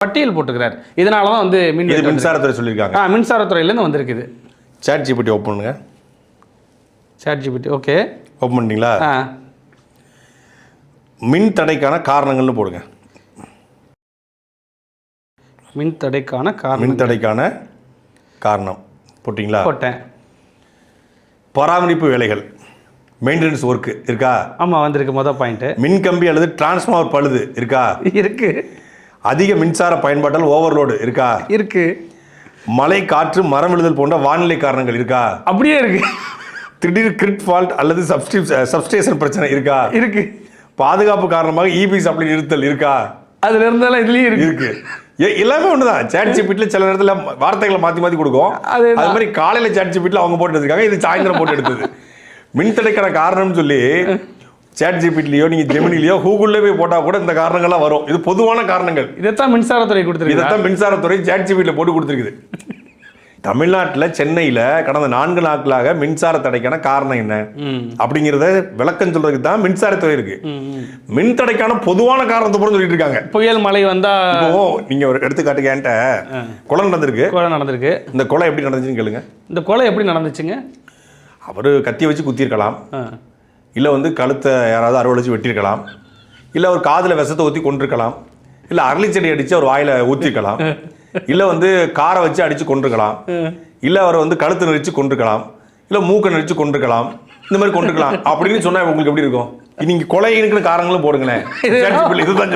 பட்டியல் போட்டுக்கிறார். இதனால தான் வந்து மின்சாரத்துறை சொல்லியிருக்காங்க. மின்சாரத்துறையிலேருந்து வந்திருக்குது. சாட் ஜிபிடி ஓப்பன் பண்ணுங்க. சாட் ஜிபிடி ஓகே ஓப்பன் பண்ணிட்டீங்களா? மின் தடைக்கான காரணங்கள்னு போடுங்க. மின் தடைக்கான காரணம் போட்டிங்களா? போட்டேன். பராமரிப்பு வேலைகள், மெயின்டெனன்ஸ் ஒர்க்கு இருக்கா? ஆமாம், வந்திருக்கு. மொதல் பாயிண்ட். மின்கம்பி அல்லது டிரான்ஸ்ஃபார்மர் பழுது இருக்கா? இருக்கு. அதிக மின்சார பயன்பாட்டால் ஓவர்லோடு இருக்கா? இருக்கு. மழை, காற்று, மரம் விழுதல் போன்ற வானிலை காரணங்கள் இருக்கா? அப்படியே இருக்கு. திடீர் கிரிட் ஃபால்ட் அல்லது சப்ஸ்டேஷன் பிரச்சனை இருக்கா? இருக்கு. பாதுகாப்பு காரணமாக இபி சப்ளை நிறுத்தல் இருக்கா? அதுல இருந்தாலும் இதுலயும் இருக்கு. எல்லாமே ஒண்ணுதான். சாட் ஜிபிடில சில நேரத்துல வார்த்தைகளை மாத்தி கொடுக்கும். அது மாதிரி காலையில சாட் ஜிபிடில அவங்க போட்டு எடுத்துருக்காங்க, இது சாயந்தரம் போட்டு எடுத்தது. மின்தடைக்கான காரணம்னு சொல்லி சாட் ஜிபிடிலயோ நீங்க ஜெமினிலயோ கூகுள்ல போய் போட்டா கூட இந்த காரணங்கள்லாம் வரும். இது பொதுவான காரணங்கள். இதைத்தான் மின்சாரத்துறை கொடுத்துருக்கு. இதைத்தான் மின்சாரத்துறை சாட் ஜிபிடில போட்டு கொடுத்துருக்குது. தமிழ்நாட்டில் சென்னையில் கடந்த 4 நாட்களாக மின்சார தடைக்கான காரணம் என்ன அப்படிங்கிறத விளக்கம் சொல்றதுக்கு தான் மின்சாரத்துறை இருக்கு. மின் தடைக்கான பொதுவான காரணத்தை கூட சொல்லிட்டு இருக்காங்க. புயல் மழை வந்தா நீங்க ஒரு எடுத்துக்காட்டுக்கு என்கிட்ட கொலை நடந்திருக்கு. இந்த கொலை எப்படி நடந்துச்சுன்னு கேளுங்க. இந்த கொலை எப்படி நடந்துச்சுங்க? அவரு கத்தியை வச்சு குத்திருக்கலாம், இல்ல வந்து கழுத்தை யாராவது அறுவடை வச்சு வெட்டியிருக்கலாம், இல்ல ஒரு காதுல விஷத்தை ஊற்றி கொண்டிருக்கலாம், இல்ல அரளிச்செடி அடிச்சு அவர் வாயில ஊற்றிருக்கலாம், இல்ல வந்து காரை வச்சு அடிச்சு கொண்டிருக்கலாம், இல்ல அவரை வந்து கழுத்து நெரிச்சு கொண்டிருக்கலாம், இல்ல மூக்கை நெரிச்சு கொண்டிருக்கலாம், இந்த மாதிரி கொண்டிருக்கலாம் அப்படின்னு சொன்னா உங்களுக்கு எப்படி இருக்கும்? நீங்க கொலைக்கு காரணங்களும் போடுங்களேன். இதுதான்